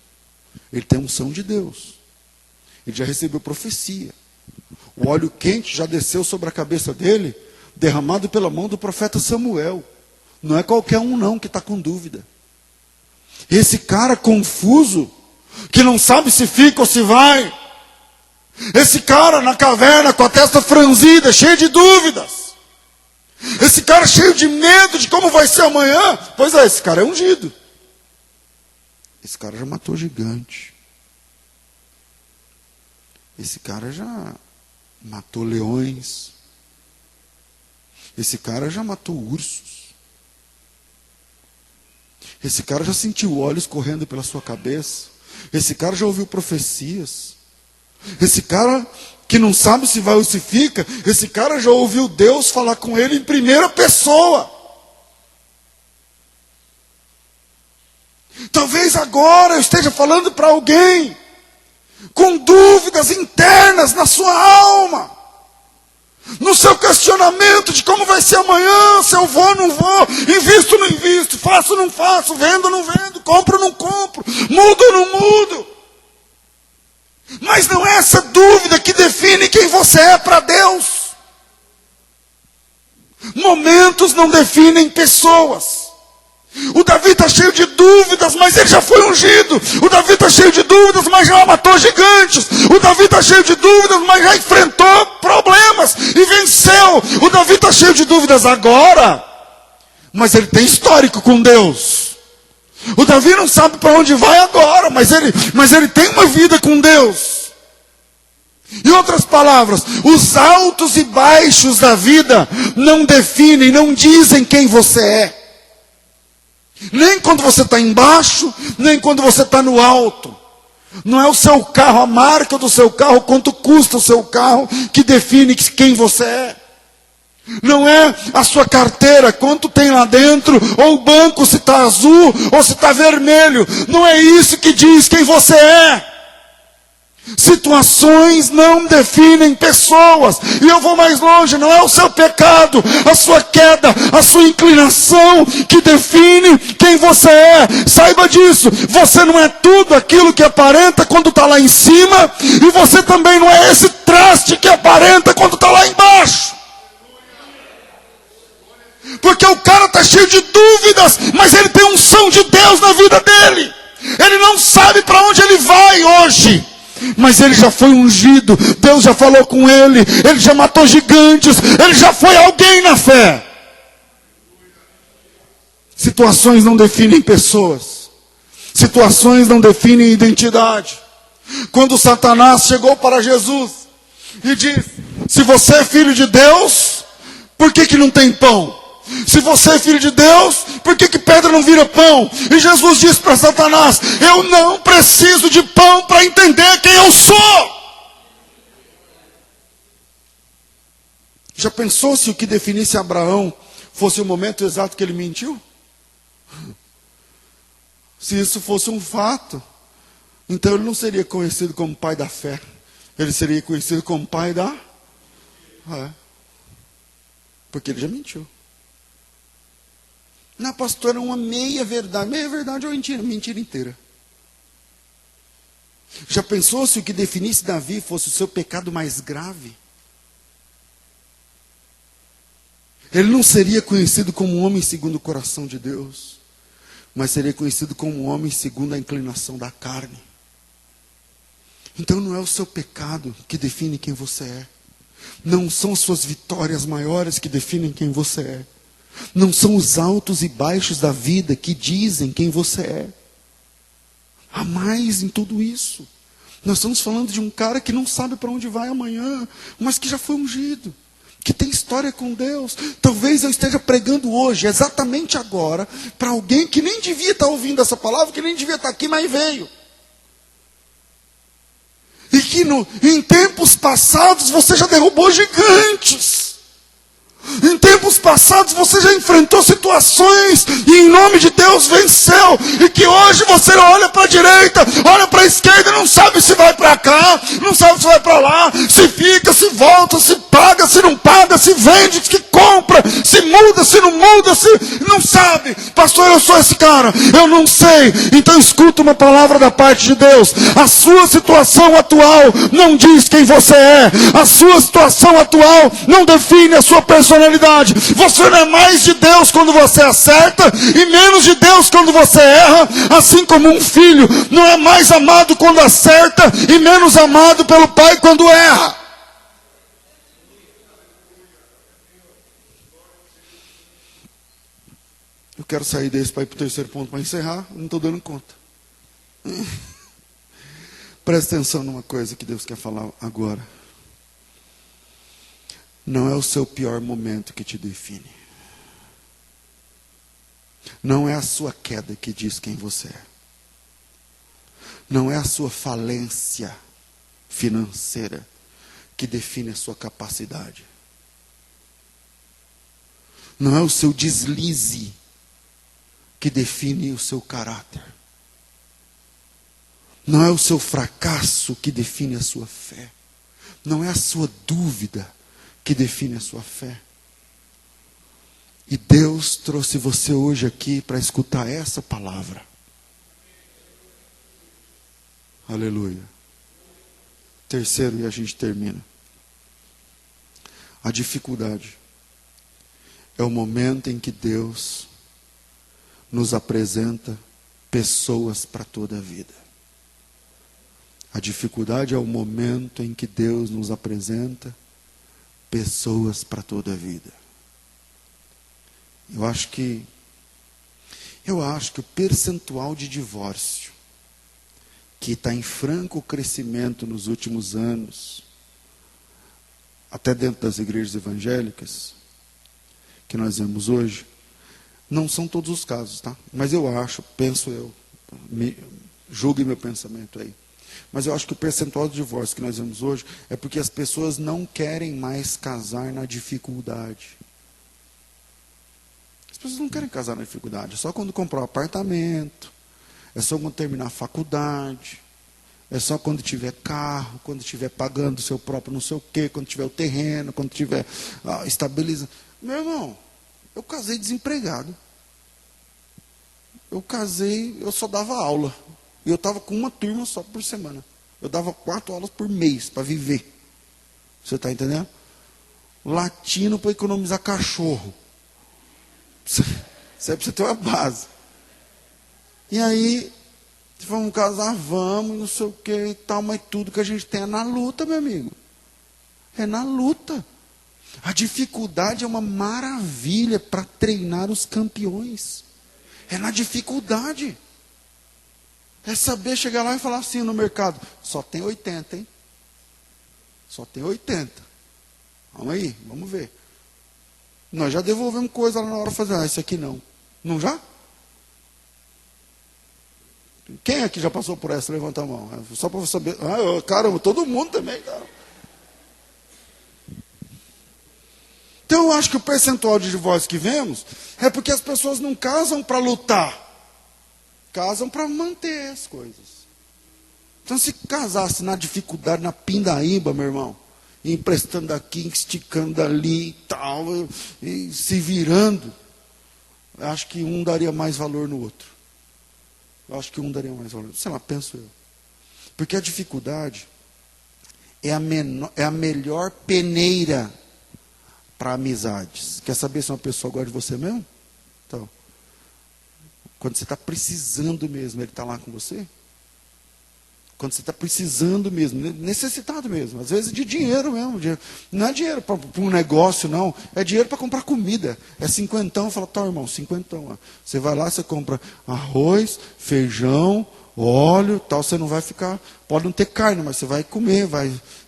Ele tem unção de Deus. Ele já recebeu profecia. O óleo quente já desceu sobre a cabeça dele, derramado pela mão do profeta Samuel. Não é qualquer um não que está com dúvida. Esse cara confuso, que não sabe se fica ou se vai. Esse cara na caverna com a testa franzida, cheio de dúvidas. Esse cara cheio de medo de como vai ser amanhã. Pois é, esse cara é ungido. Esse cara já matou gigante. Esse cara já matou leões. Esse cara já matou ursos. Esse cara já sentiu olhos correndo pela sua cabeça. Esse cara já ouviu profecias. Esse cara que não sabe se vai ou se fica, esse cara já ouviu Deus falar com ele em primeira pessoa. Talvez agora eu esteja falando para alguém com dúvidas internas na sua alma, no seu questionamento de como vai ser amanhã, se eu vou ou não vou, invisto ou não invisto, faço ou não faço, vendo ou não vendo, compro ou não compro, mudo ou não mudo. Mas não é essa dúvida que define quem você é para Deus. Momentos não definem pessoas. O Davi está cheio de dúvidas, mas ele já foi ungido. O Davi está cheio de dúvidas, mas já matou gigantes. O Davi está cheio de dúvidas, mas já enfrentou problemas e venceu. O Davi está cheio de dúvidas agora, mas ele tem histórico com Deus. O Davi não sabe para onde vai agora, mas ele tem uma vida com Deus. Em outras palavras, os altos e baixos da vida não definem, não dizem quem você é. Nem quando você está embaixo, nem quando você está no alto. Não é o seu carro, a marca do seu carro, quanto custa o seu carro, que define quem você é. Não é a sua carteira, quanto tem lá dentro, ou o banco se está azul, ou se está vermelho. Não é isso que diz quem você é. Situações não definem pessoas. E eu vou mais longe, não é o seu pecado, a sua queda, a sua inclinação que define quem você é. Saiba disso, você não é tudo aquilo que aparenta quando está lá em cima, e você também não é esse traste que aparenta quando está lá embaixo. Porque o cara está cheio de dúvidas, mas ele tem unção de Deus na vida dele. Ele não sabe para onde ele vai hoje, mas ele já foi ungido. Deus já falou com ele. Ele já matou gigantes. Ele já foi alguém na fé. Situações não definem pessoas. Situações não definem identidade. Quando Satanás chegou para Jesus e disse: se você é filho de Deus, por que não tem pão? Se você é filho de Deus, por que pedra não vira pão? E Jesus disse para Satanás: eu não preciso de pão para entender quem eu sou. Já pensou se o que definisse Abraão fosse o momento exato que ele mentiu? Se isso fosse um fato, então ele não seria conhecido como pai da fé. Ele seria conhecido como pai da... Porque ele já mentiu. Não, pastor, é uma meia verdade. Meia verdade ou mentira? Mentira inteira. Já pensou se o que definisse Davi fosse o seu pecado mais grave? Ele não seria conhecido como um homem segundo o coração de Deus, mas seria conhecido como um homem segundo a inclinação da carne. Então não é o seu pecado que define quem você é. Não são suas vitórias maiores que definem quem você é. Não são os altos e baixos da vida que dizem quem você é. Há mais em tudo isso. Nós estamos falando de um cara que não sabe para onde vai amanhã, mas que já foi ungido, que tem história com Deus. Talvez eu esteja pregando hoje, exatamente agora, para alguém que nem devia estar ouvindo essa palavra, que nem devia estar aqui, mas veio. E que em tempos passados você já derrubou gigantes. Em tempos passados você já enfrentou situações e em nome de Deus venceu. E que hoje você olha para a direita, olha para a esquerda, não sabe se vai para cá, não sabe se vai para lá, se fica, se volta, se paga, se não paga, se vende, se compra, se muda, se não muda, se não sabe. Pastor, eu sou esse cara, eu não sei. Então escuta uma palavra da parte de Deus. A sua situação atual não diz quem você é. A sua situação atual não define a sua personalidade. Você não é mais de Deus quando você acerta e menos de Deus quando você erra. Assim como um filho não é mais amado quando acerta e menos amado pelo pai quando erra. Eu quero sair desse para ir para o terceiro ponto para encerrar. Não estou dando conta. Presta atenção numa coisa que Deus quer falar agora. Não é o seu pior momento que te define. Não é a sua queda que diz quem você é. Não é a sua falência financeira que define a sua capacidade. Não é o seu deslize que define o seu caráter. Não é o seu fracasso que define a sua fé. Não é a sua dúvida que define a sua fé. E Deus trouxe você hoje aqui para escutar essa palavra. Aleluia. Terceiro, e a gente termina. A dificuldade é o momento em que Deus nos apresenta pessoas para toda a vida. A dificuldade é o momento em que Deus nos apresenta pessoas para toda a vida. Eu acho que o percentual de divórcio que está em franco crescimento nos últimos anos, até dentro das igrejas evangélicas, que nós vemos hoje, não são todos os casos, tá? Mas eu acho, penso eu, julgue meu pensamento aí. Mas eu acho que o percentual de divórcio que nós vemos hoje é porque as pessoas não querem mais casar na dificuldade. As pessoas não querem casar na dificuldade. É só quando comprar um apartamento, é só quando terminar a faculdade, é só quando tiver carro, quando estiver pagando o seu próprio não sei o quê, quando tiver o terreno, quando tiver estabilizando. Meu irmão, eu casei desempregado. Eu só dava aula. E eu estava com uma turma só por semana. Eu dava 4 aulas por mês para viver. Você está entendendo? Latino para economizar cachorro. Isso é para você ter uma base. E aí, vamos casar, vamos, não sei o que e tal, mas tudo que a gente tem é na luta, meu amigo. É na luta. A dificuldade é uma maravilha para treinar os campeões. É na dificuldade. É saber chegar lá e falar assim no mercado, só tem 80, hein? Só tem 80. Vamos aí, vamos ver. Nós já devolvemos coisa lá na hora de fazer, isso aqui não. Não já? Quem aqui já passou por essa? Levanta a mão. Só para você saber. Caramba, todo mundo também. Tá? Então eu acho que o percentual de divórcio que vemos é porque as pessoas não casam para lutar. Casam para manter as coisas. Então, se casasse na dificuldade, na pindaíba, meu irmão, emprestando daqui, esticando dali e tal, e se virando, eu acho que um daria mais valor no outro. Eu acho que um daria mais valor. Sei lá, penso eu. Porque a dificuldade é a melhor peneira para amizades. Quer saber se uma pessoa gosta de você mesmo? Então, quando você está precisando mesmo, ele está lá com você. Quando você está precisando mesmo, necessitado mesmo. Às vezes de dinheiro mesmo. Não é dinheiro para um negócio, não. É dinheiro para comprar comida. É cinquentão. Fala, tá, irmão, cinquentão. Ó. Você vai lá, você compra arroz, feijão, óleo, tal. Você não vai ficar... Pode não ter carne, mas você vai comer.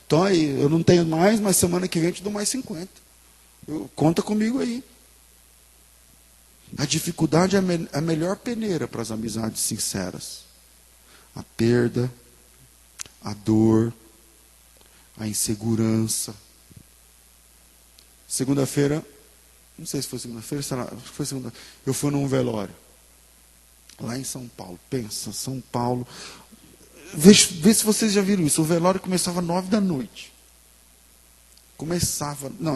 Então aí, eu não tenho mais, mas semana que vem eu te dou mais 50. Conta comigo aí. A dificuldade é a melhor peneira para as amizades sinceras. A perda, a dor, a insegurança. Segunda-feira, não sei se foi segunda-feira, foi segunda. Eu fui num velório, lá em São Paulo. Pensa, São Paulo. Vê se vocês já viram isso. O velório começava às 9 da noite.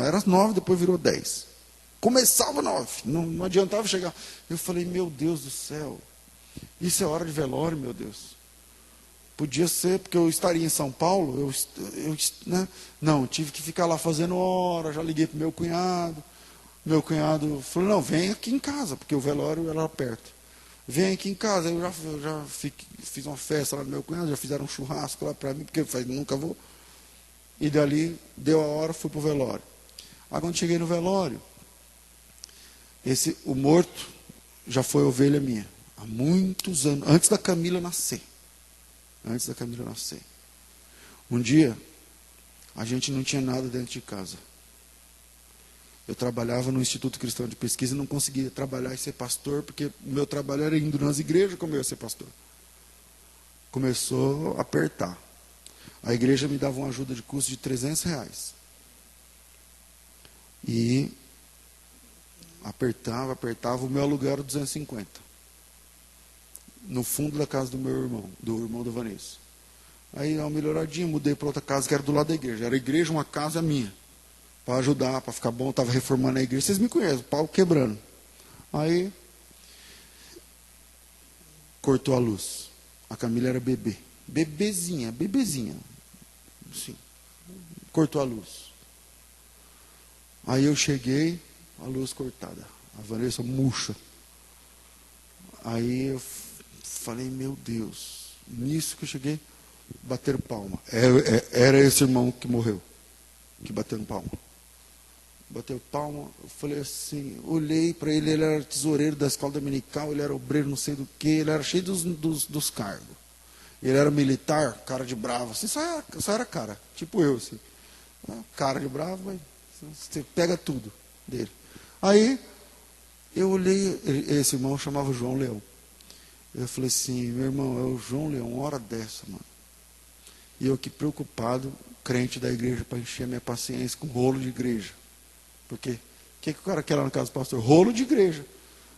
Era às 9, depois virou 10. Começava às 9, não adiantava chegar. Eu falei, meu Deus do céu, isso é hora de velório, meu Deus. Podia ser, porque eu estaria em São Paulo, né? Não, tive que ficar lá fazendo hora, já liguei para o meu cunhado. Meu cunhado falou, não, vem aqui em casa, porque o velório era lá perto. Vem aqui em casa, eu já fiz uma festa lá do meu cunhado, já fizeram um churrasco lá para mim, porque eu falei, nunca vou. E dali, deu a hora, fui para o velório. Aí quando cheguei no velório, o morto já foi ovelha minha, há muitos anos, antes da Camila nascer. Um dia, a gente não tinha nada dentro de casa. Eu trabalhava no Instituto Cristão de Pesquisa e não conseguia trabalhar e ser pastor, porque o meu trabalho era indo nas igrejas como eu ia ser pastor. Começou a apertar. A igreja me dava uma ajuda de custo de R$300. E apertava, o meu aluguel era 250. No fundo da casa do meu irmão, do irmão da Vanessa. Aí, uma melhoradinha, mudei para outra casa que era do lado da igreja. Era a igreja, uma casa minha. Para ajudar, para ficar bom, estava reformando a igreja. Vocês me conhecem, o pau quebrando. Aí, cortou a luz. A Camila era bebê. Bebezinha. Sim. Cortou a luz. Aí eu cheguei, a luz cortada. A Vanessa murcha. Aí eu falei, meu Deus. Nisso que eu cheguei, bateram palma. Era esse irmão que morreu, que bateu palma. Bateu palma, eu falei assim, olhei para ele, ele era tesoureiro da escola dominical, ele era obreiro não sei do que, ele era cheio dos cargos. Ele era militar, cara de bravo, assim, só era cara, tipo eu, assim. Cara de bravo, mas você pega tudo dele. Aí, eu olhei, esse irmão chamava João Leão. Eu falei assim, meu irmão, é o João Leão, uma hora dessa, mano. E eu aqui preocupado, crente da igreja, para encher a minha paciência com rolo de igreja. Porque, o que o cara quer lá na casa do pastor? Rolo de igreja.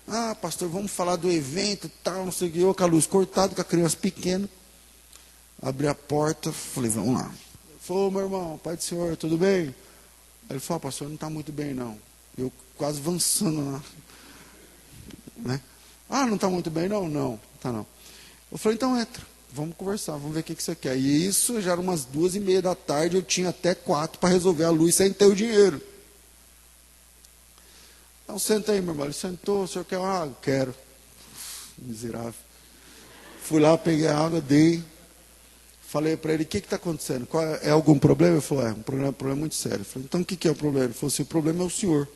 Ah, pastor, vamos falar do evento e tal, não sei o que. Eu com a luz cortada, com a criança pequena. Abri a porta, falei, vamos lá. Ele falou, meu irmão, pai do senhor, tudo bem? Aí ele falou, pastor, não está muito bem não. Eu quase avançando lá. Né? Ah, não está muito bem não? Não, tá não. Eu falei, então entra, vamos conversar, vamos ver o que você quer. E isso já era umas 2:30 da tarde, eu tinha até 4 para resolver a luz sem ter o dinheiro. Então senta aí, meu irmão. Ele sentou, o senhor quer uma água? Quero. Miserável. Fui lá, peguei a água, dei. Falei para ele, o que está acontecendo? É algum problema? Ele falou, um problema muito sério. Eu falei, então o que é o problema? Ele falou assim, o problema é o senhor.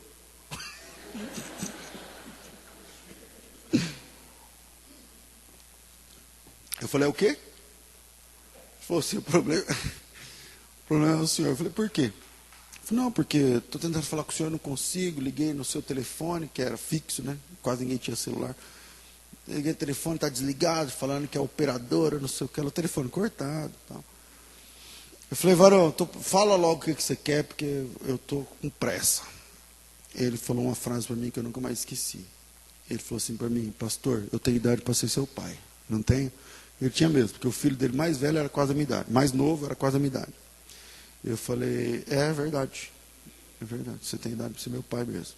Eu falei, é o quê? Ele falou assim, o problema é o senhor. Eu falei, por quê? Ele falou, não, porque estou tentando falar com o senhor, não consigo, liguei no seu telefone, que era fixo, né? Quase ninguém tinha celular. Liguei o telefone, está desligado, falando que é operadora, não sei o que, o telefone cortado. Tal. Eu falei, varão, fala logo o que você quer, porque eu estou com pressa. Ele falou uma frase para mim que eu nunca mais esqueci. Ele falou assim para mim: pastor, eu tenho idade para ser seu pai. Não tenho? Ele tinha mesmo, porque o filho dele mais velho era quase a minha idade, mais novo era quase a minha idade. Eu falei: é verdade, você tem idade para ser meu pai mesmo.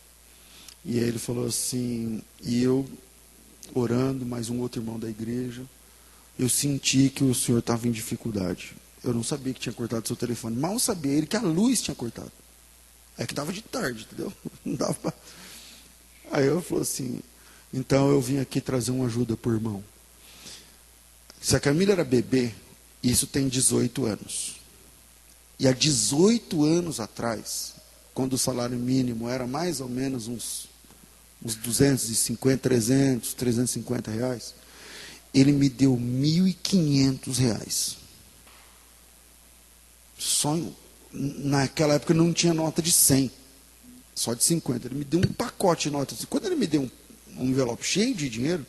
E aí ele falou assim, e eu orando, mais um outro irmão da igreja, eu senti que o senhor estava em dificuldade. Eu não sabia que tinha cortado seu telefone, mal sabia ele que a luz tinha cortado. É que estava de tarde, entendeu? Não dava pra... Aí eu falei assim, então eu vim aqui trazer uma ajuda para o irmão. Se a Camila era bebê, isso tem 18 anos. E há 18 anos atrás, quando o salário mínimo era mais ou menos uns 250, 350 reais, ele me deu 1.500 reais. Só naquela época não tinha nota de 100, só de 50. Ele me deu um pacote de notas. Quando ele me deu um envelope cheio de dinheiro,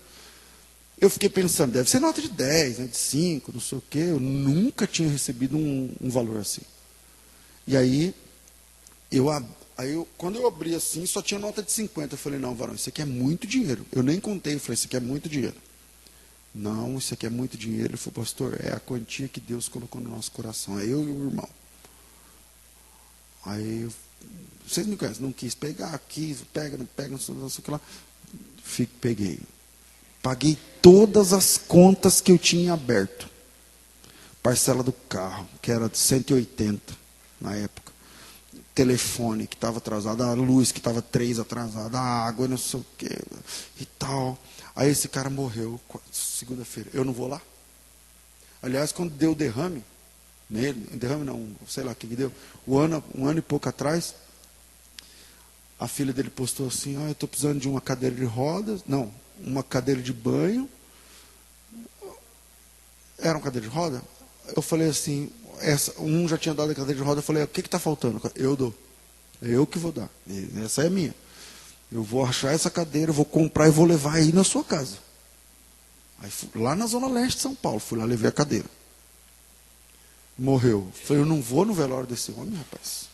eu fiquei pensando, deve ser nota de 10, né, de 5, não sei o quê. Eu nunca tinha recebido um valor assim. E aí, quando eu abri assim, só tinha nota de 50. Eu falei, não, varão, isso aqui é muito dinheiro. Eu nem contei, eu falei, isso aqui é muito dinheiro. Não, isso aqui é muito dinheiro. Ele falou, pastor, é a quantia que Deus colocou no nosso coração. É eu e o irmão. Aí, vocês me conhecem, não quis pegar, pega, não pega, não sei o que lá. Peguei. Paguei todas as contas que eu tinha aberto. Parcela do carro, que era de 180 na época. Telefone que estava atrasado, a luz que estava 3 atrasada, a água, não sei o que e tal. Aí esse cara morreu segunda-feira. Eu não vou lá? Aliás, quando deu o derrame nele, derrame não, sei lá o que deu, um ano e pouco atrás, a filha dele postou assim, eu estou precisando de uma cadeira de rodas, não, uma cadeira de banho. Era uma cadeira de roda? Eu falei assim, um já tinha dado a cadeira de roda, eu falei, o que está faltando? Eu dou. É eu que vou dar. Essa é minha. Eu vou achar essa cadeira, eu vou comprar e vou levar aí na sua casa. Aí lá na Zona Leste de São Paulo, fui lá, levei a cadeira. Morreu. Falei, eu não vou no velório desse homem, rapaz.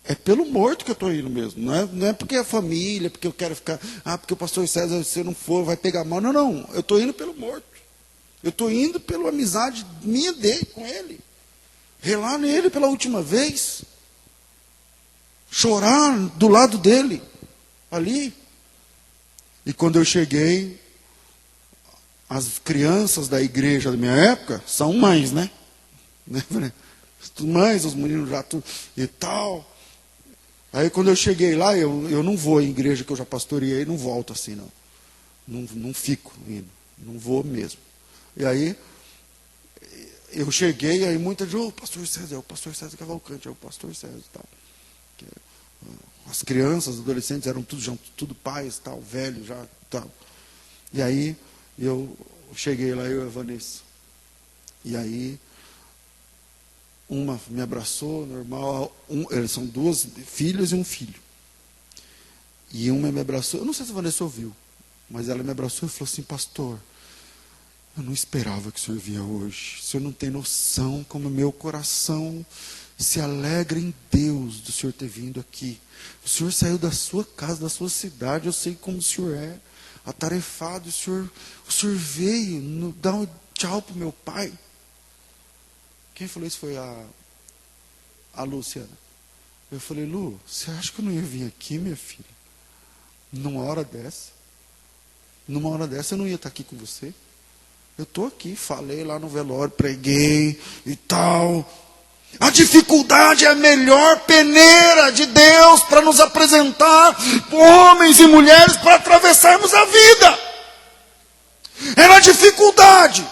É pelo morto que eu estou indo mesmo. Não é porque é família, porque eu quero ficar, porque o pastor César, se eu não for, vai pegar mal. Não, não. Eu estou indo pelo morto. Eu estou indo pela amizade minha dele, com ele. Relar nele pela última vez. Chorar do lado dele. Ali. E quando eu cheguei, as crianças da igreja da minha época são mães, né? Mães, os meninos já tudo e tal. Aí quando eu cheguei lá, eu não vou em igreja que eu já pastoreei, não volto assim, não. Não fico indo. Não vou mesmo. E aí, eu cheguei, aí muita gente, o pastor César Cavalcante, é o pastor César e tal. As crianças, os adolescentes eram tudo pais, tal, velhos já, tal. E aí, eu cheguei lá, eu e a Vanessa. E aí, uma me abraçou, normal, eles são 2 filhas e um filho. E uma me abraçou, eu não sei se a Vanessa ouviu, mas ela me abraçou e falou assim, pastor, eu não esperava que o senhor vinha hoje. O senhor não tem noção como meu coração se alegra em Deus do senhor ter vindo aqui. O senhor saiu da sua casa, da sua cidade, eu sei como o senhor é, atarefado, o senhor veio dar um tchau para o meu pai. Quem falou isso foi a Luciana. Eu falei, Lu, você acha que eu não ia vir aqui, minha filha? Numa hora dessa? Numa hora dessa eu não ia estar aqui com você? Eu estou aqui, falei lá no velório, preguei e tal. A dificuldade é a melhor peneira de Deus para nos apresentar homens e mulheres para atravessarmos a vida. É na dificuldade.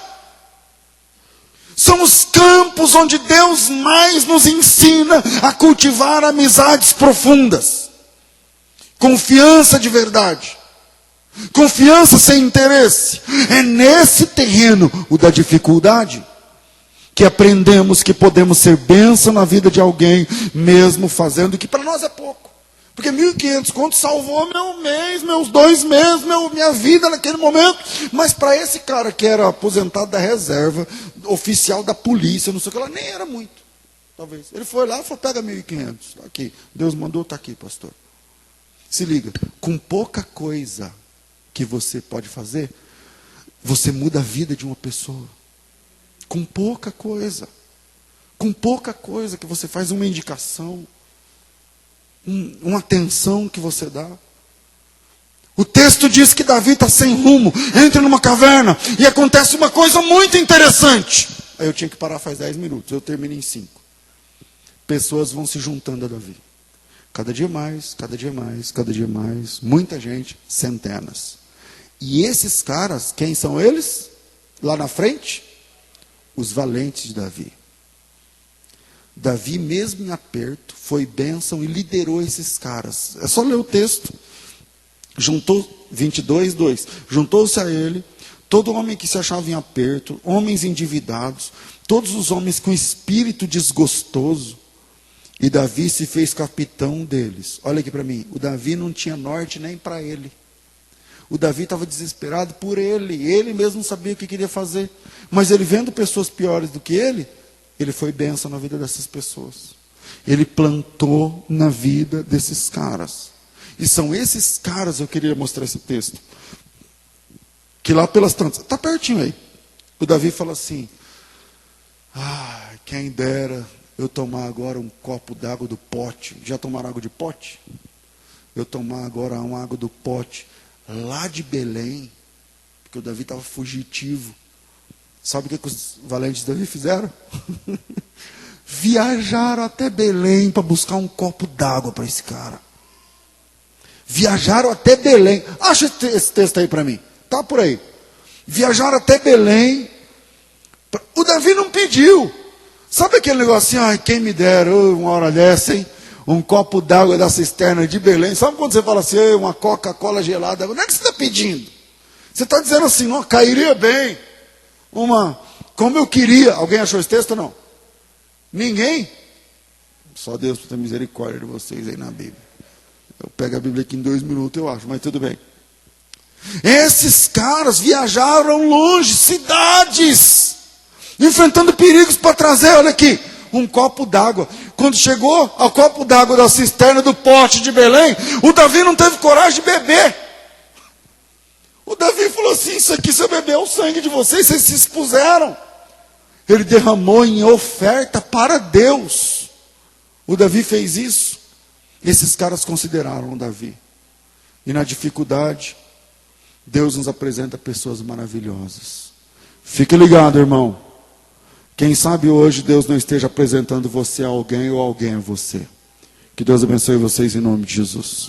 São os campos onde Deus mais nos ensina a cultivar amizades profundas. Confiança de verdade. Confiança sem interesse. É nesse terreno, o da dificuldade, que aprendemos que podemos ser bênção na vida de alguém, mesmo fazendo o que para nós é pouco. Porque 1.500 contos salvou meu mês, meus 2 meses, minha vida naquele momento. Mas para esse cara que era aposentado da reserva, oficial da polícia, não sei o que lá, nem era muito. Talvez. Ele foi lá e falou, pega 1.500. Está aqui. Deus mandou, está aqui, pastor. Se liga, com pouca coisa, que você pode fazer? Você muda a vida de uma pessoa. Com pouca coisa. Com pouca coisa que você faz, uma indicação. Uma atenção que você dá. O texto diz que Davi está sem rumo, entra numa caverna e acontece uma coisa muito interessante. Aí eu tinha que parar faz 10 minutos, eu termino em 5. Pessoas vão se juntando a Davi. Cada dia mais, cada dia mais, cada dia mais. Muita gente, centenas. E esses caras, quem são eles? Lá na frente? Os valentes de Davi. Davi, mesmo em aperto, foi bênção e liderou esses caras. É só ler o texto. 22:2. Juntou-se a ele todo homem que se achava em aperto, homens endividados, todos os homens com espírito desgostoso. E Davi se fez capitão deles. Olha aqui para mim. O Davi não tinha norte nem para ele. O Davi estava desesperado por ele. Ele mesmo não sabia o que queria fazer. Mas ele vendo pessoas piores do que ele foi bênção na vida dessas pessoas. Ele plantou na vida desses caras. E são esses caras, eu queria mostrar esse texto. Que lá pelas tantas, está pertinho aí. O Davi fala assim: quem dera eu tomar agora um copo d'água do pote. Já tomaram água de pote? Eu tomar agora uma água do pote lá de Belém. Porque o Davi estava fugitivo. Sabe o que os valentes de Davi fizeram? Viajaram até Belém para buscar um copo d'água para esse cara. Viajaram até Belém. Acha esse texto aí para mim. Está por aí. Viajaram até Belém. O Davi não pediu. Sabe aquele negócio assim, quem me dera, uma hora dessa, hein? Um copo d'água da cisterna de Belém. Sabe quando você fala assim, uma Coca-Cola gelada? Onde é que você está pedindo? Você está dizendo assim, não, cairia bem. Como eu queria. Alguém achou esse texto ou não? Ninguém? Só Deus para ter misericórdia de vocês aí na Bíblia. Eu pego a Bíblia aqui em 2 minutos, eu acho, mas tudo bem. Esses caras viajaram longe, cidades, enfrentando perigos para trazer, olha aqui, um copo d'água. Quando chegou ao copo d'água da cisterna do pote de Belém, o Davi não teve coragem de beber. O Davi falou assim, isso aqui se eu beber é o sangue de vocês, vocês se expuseram. Ele derramou em oferta para Deus. O Davi fez isso. Esses caras consideraram Davi. E na dificuldade, Deus nos apresenta pessoas maravilhosas. Fique ligado, irmão. Quem sabe hoje Deus não esteja apresentando você a alguém ou alguém a você. Que Deus abençoe vocês em nome de Jesus.